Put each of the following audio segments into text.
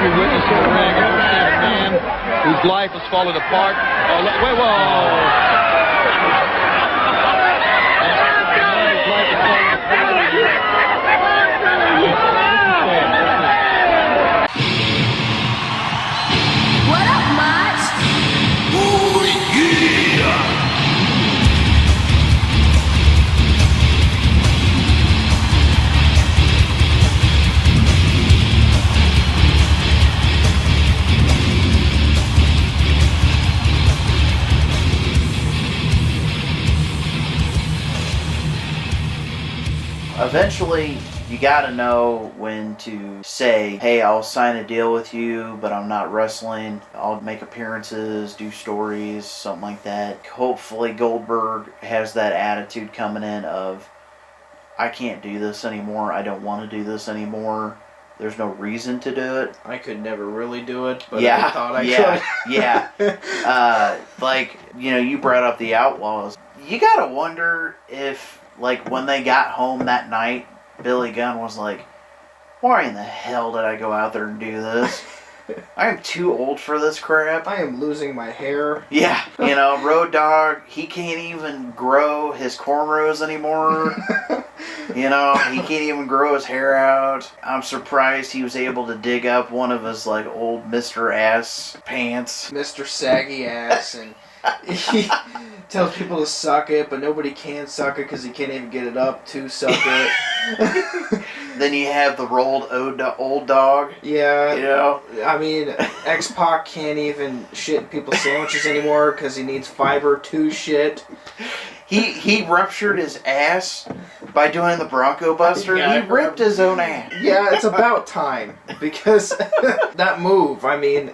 we witness in the ring. And we're seeing a man whose life has fallen apart. Oh, wait, whoa! What up, Marge? Oh, yeah! Eventually, you gotta know when to say, hey, I'll sign a deal with you, but I'm not wrestling. I'll make appearances, do stories, something like that. Hopefully Goldberg has that attitude coming in of, I can't do this anymore. I don't want to do this anymore. There's no reason to do it. I could never really do it, but Yeah, I thought I could. Yeah. Like, you brought up the Outlaws. You gotta wonder if, like, when they got home that night, Billy Gunn was like, why in the hell did I go out there and do this? I am too old for this crap. I am losing my hair. Yeah, Road Dogg, he can't even grow his cornrows anymore. He can't even grow his hair out. I'm surprised he was able to dig up one of his, like, old Mr. Ass pants. Mr. Saggy Ass, and he tells people to suck it, but nobody can suck it because he can't even get it up to suck it. Then you have the rolled old dog. Yeah. I mean, X-Pac can't even shit in people's sandwiches anymore because he needs fiber to shit. He ruptured his ass by doing the Bronco Buster. Yeah, He ripped his own ass. Yeah, it's about time because that move, I mean,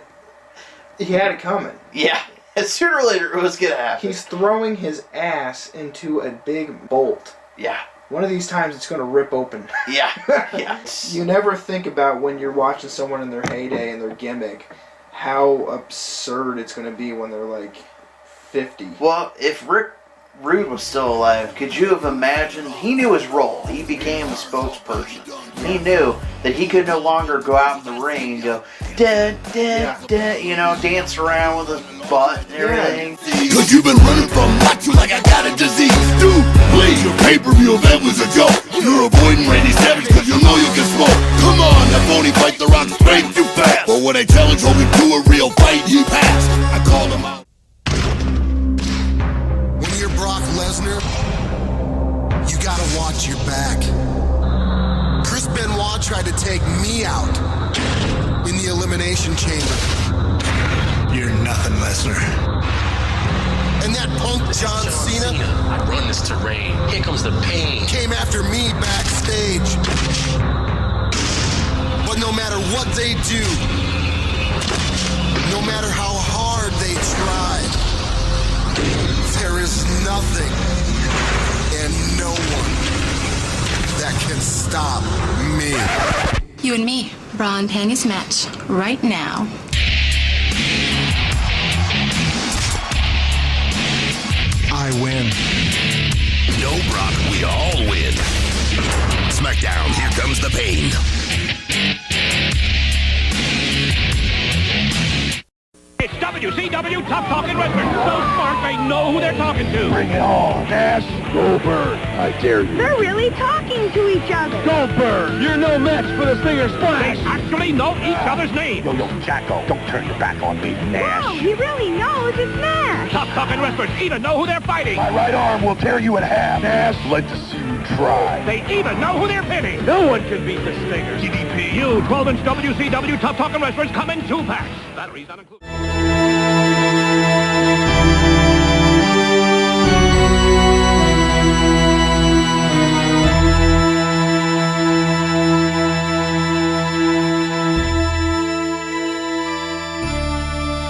he had it coming. Yeah. Sooner or later, it was going to happen. He's throwing his ass into a big bolt. Yeah. One of these times, it's going to rip open. Yeah. Yeah. You never think about when you're watching someone in their heyday and their gimmick, how absurd it's going to be when they're like 50. Well, if Rick Rude was still alive, could you have imagined? He knew his role. He became a spokesperson. He knew that he could no longer go out in the ring and go, da, da, da, dance around with his butt and everything. Cause you've been running from macho like I got a disease. Dude, please, your pay-per-view event was a joke. You're avoiding Randy Savage cause you know you can smoke. Come on, that phony fight the Rock straight too fast. But when I challenge Hogan to a real fight, he passed. I called him out. When you're Brock Lesnar, you gotta watch your back. Chris Benoit tried to take me out in the Elimination Chamber. You're nothing, Lesnar. And that punk John Cena I run this terrain. Here comes the pain. came after me backstage. But no matter what they do, no matter how hard they try, there is nothing and no one that can stop me. You and me, bra and panties match right now. I win. No, Brock, we all win. SmackDown, here comes the pain. It's WCW Tough Talking Wrestling. So smart they know who they're talking to. Bring it on, Ass. Goldberg, I dare you. They're really talking to each other. Goldberg, you're no match for the Stinger Splash. They actually know each other's names. Yo, Jacko, don't turn your back on me, Nash. Wow, he really knows it's Nash. Tough Talking Wrestlers even know who they're fighting. My right arm will tear you in half. Nash, like to see you try. They even know who they're pitting. No one can beat the Stingers. DDP. You 12-inch WCW Tough Talking Wrestlers come in 2-packs. Batteries not included.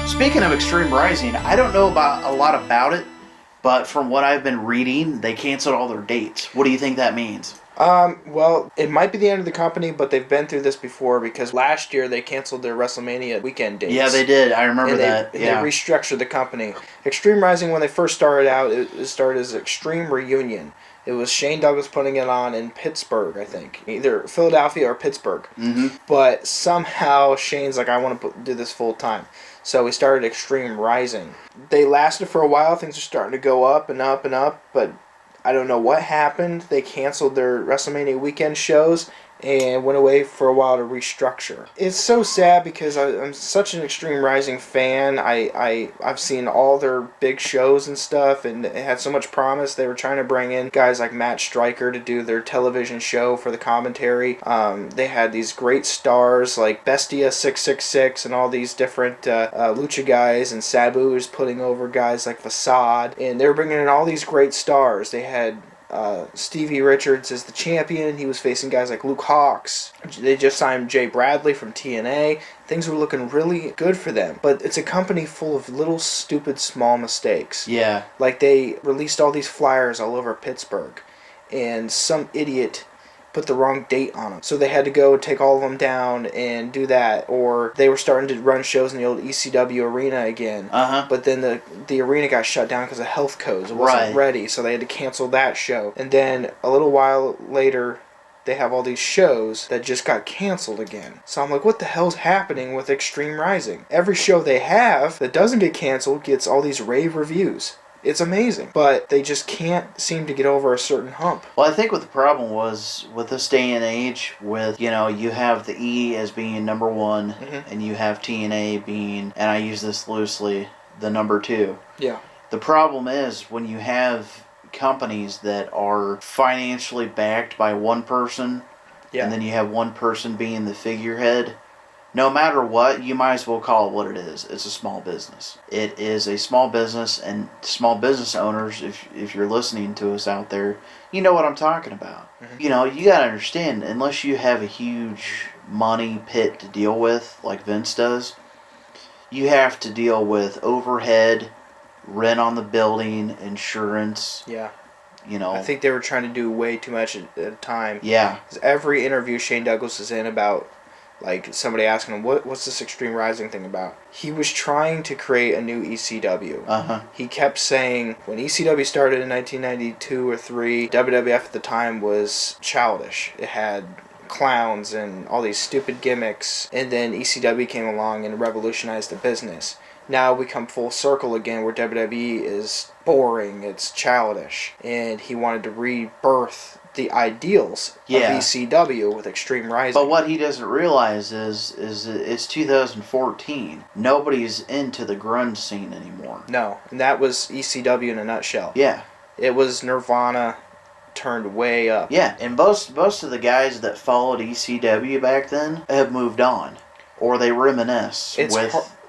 Speaking of Extreme Rising, I don't know about a lot about it, but from what I've been reading, they canceled all their dates. What do you think that means? Well, it might be the end of the company, but they've been through this before because last year they canceled their WrestleMania weekend dates. Yeah, they did. I remember that. They restructured the company. Extreme Rising, when they first started out, it started as Extreme Reunion. It was Shane Douglas putting it on in Pittsburgh, I think. Either Philadelphia or Pittsburgh. Mm-hmm. But somehow Shane's like, I want to do this full time. So we started Extreme Rising. They lasted for a while. Things are starting to go up and up and up. But I don't know what happened. They canceled their WrestleMania weekend shows and went away for a while to restructure. It's so sad because I'm such an Extreme Rising fan. I've seen all their big shows and stuff, and it had so much promise. They were trying to bring in guys like Matt Stryker to do their television show for the commentary. They had these great stars like Bestia 666 and all these different lucha guys, and Sabu was putting over guys like Facade, and they were bringing in all these great stars. They had Stevie Richards as the champion. He was facing guys like Luke Hawx. They just signed Jay Bradley from TNA. Things were looking really good for them. But it's a company full of little stupid small mistakes. Yeah. Like they released all these flyers all over Pittsburgh, and some idiot put the wrong date on them. So they had to go take all of them down and do that. Or they were starting to run shows in the old ECW arena again. Uh-huh. But then the arena got shut down because of health codes. It wasn't ready, so they had to cancel that show. And then a little while later, they have all these shows that just got canceled again. So I'm like, what the hell's happening with Extreme Rising? Every show they have that doesn't get canceled gets all these rave reviews. It's amazing, but they just can't seem to get over a certain hump. Well, I think what the problem was with this day and age, with, you have the E as being number one, and you have TNA being, and I use this loosely, the number two. Yeah. The problem is when you have companies that are financially backed by one person, and then you have one person being the figurehead, no matter what, you might as well call it what it is. It's a small business. It is a small business, and small business owners, if you're listening to us out there, you know what I'm talking about. You gotta understand, unless you have a huge money pit to deal with, like Vince does, you have to deal with overhead, rent on the building, insurance. Yeah. I think they were trying to do way too much at a time. Yeah. 'Cause every interview Shane Douglas is in about, like, somebody asking him, what's this Extreme Rising thing about? He was trying to create a new ECW. He kept saying, when ECW started in 1992 or 3, WWF at the time was childish. It had clowns and all these stupid gimmicks, and then ECW came along and revolutionized the business. Now we come full circle again where WWE is boring, it's childish, and he wanted to rebirth the ideals of ECW with Extreme Rising. But what he doesn't realize is it's 2014. Nobody's into the grunge scene anymore. No, and that was ECW in a nutshell. Yeah. It was Nirvana turned way up. Yeah, and most of the guys that followed ECW back then have moved on. Or they reminisce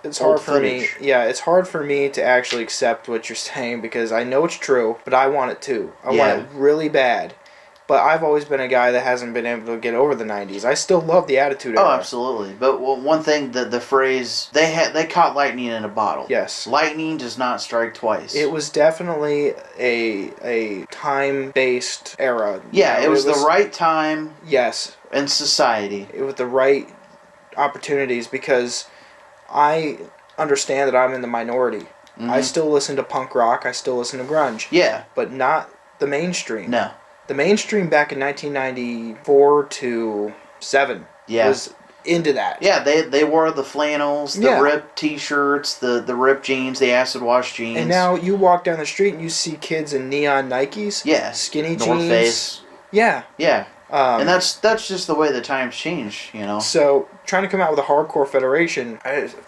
it's hard for me. Yeah, it's hard for me to actually accept what you're saying because I know it's true, but I want it too. I want it really bad. But I've always been a guy that hasn't been able to get over the 90s. I still love the Attitude Era. Oh, absolutely. But one thing, the phrase, they caught lightning in a bottle. Yes. Lightning does not strike twice. It was definitely a time-based era. Yeah, it was the right time. Yes. In society. It was the right opportunities because I understand that I'm in the minority. I still listen to punk rock. I still listen to grunge. Yeah. But not the mainstream. No. The mainstream back in 1994 to 7 was into that. Yeah, they wore the flannels, the ripped t-shirts, the ripped jeans, the acid wash jeans. And now you walk down the street and you see kids in neon Nikes. Yeah. Skinny North jeans. Face. Yeah. Yeah. And that's just the way the times change, So, trying to come out with a hardcore federation,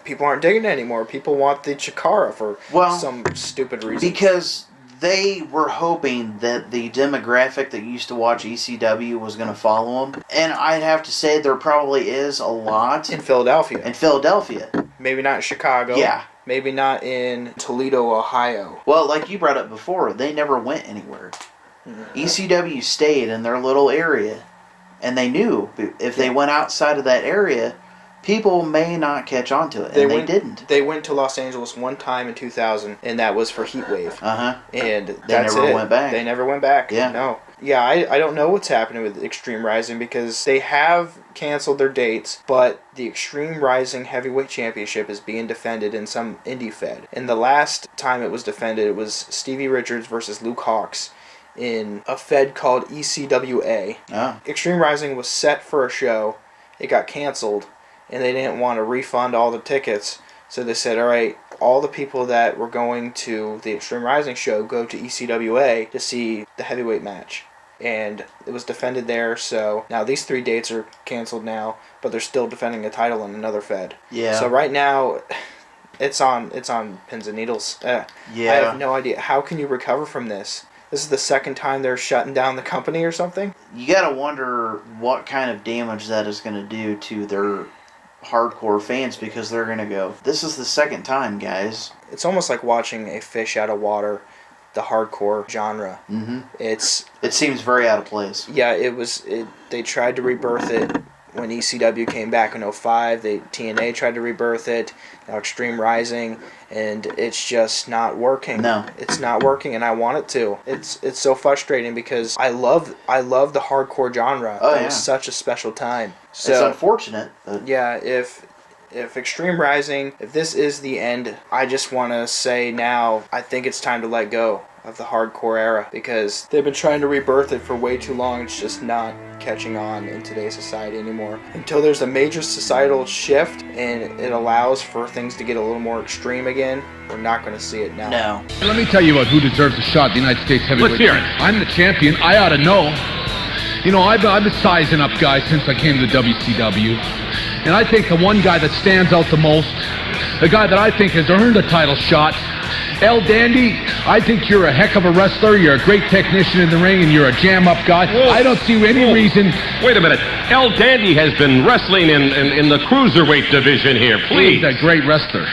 people aren't digging it anymore. People want the Chikara for some stupid reason. Because they were hoping that the demographic that used to watch ECW was going to follow them. And I'd have to say there probably is a lot. In Philadelphia. Maybe not in Chicago. Yeah. Maybe not in Toledo, Ohio. Well, like you brought up before, they never went anywhere. ECW stayed in their little area. And they knew if they went outside of that area, people may not catch on to it, and they didn't. They went to Los Angeles one time in 2000, and that was for Heat Wave. And they never went back. They never went back. Yeah. No. Yeah, I don't know what's happening with Extreme Rising because they have canceled their dates, but the Extreme Rising Heavyweight Championship is being defended in some indie fed. And the last time it was defended, it was Stevie Richards versus Luke Hawx. in a fed called ECWA. Oh. Extreme Rising was set for a show. It got canceled, and they didn't want to refund all the tickets. So they said, all right, all the people that were going to the Extreme Rising show go to ECWA to see the heavyweight match. And it was defended there, so now these 3 dates are canceled now, but they're still defending a title in another fed. Yeah. So right now, it's on pins and needles. Yeah. I have no idea. How can you recover from this? This is the second time they're shutting down the company or something? You gotta wonder what kind of damage that is going to do to their hardcore fans, because they're going to go, this is the second time, guys. It's almost like watching a fish out of water, the hardcore genre. Mm-hmm. It seems very out of place. Yeah, they tried to rebirth it when ECW came back in 2005. TNA tried to rebirth it, now Extreme Rising, and it's just not working. No. It's not working, and I want it to. It's so frustrating because I love the hardcore genre. Oh, It yeah. was such a special time. So, It's unfortunate. But yeah, if Extreme Rising, if this is the end, I just want to say now, I think it's time to let go of the hardcore era, because they've been trying to rebirth it for way too long. It's just not catching on in today's society anymore. Until there's a major societal shift and it allows for things to get a little more extreme again, we're not going to see it now. no. Let me tell you about who deserves a shot in the United States heavyweight. Let's hear it. I'm the champion. I ought to know. You know, I've been sizing up guys since I came to the WCW. And I think the one guy that stands out the most, the guy that I think has earned a title shot, El Dandy, I think you're a heck of a wrestler. You're a great technician in the ring, and you're a jam-up guy. Whoa. I don't see any reason. Wait a minute. El Dandy has been wrestling in the cruiserweight division here. Please. He's a great wrestler.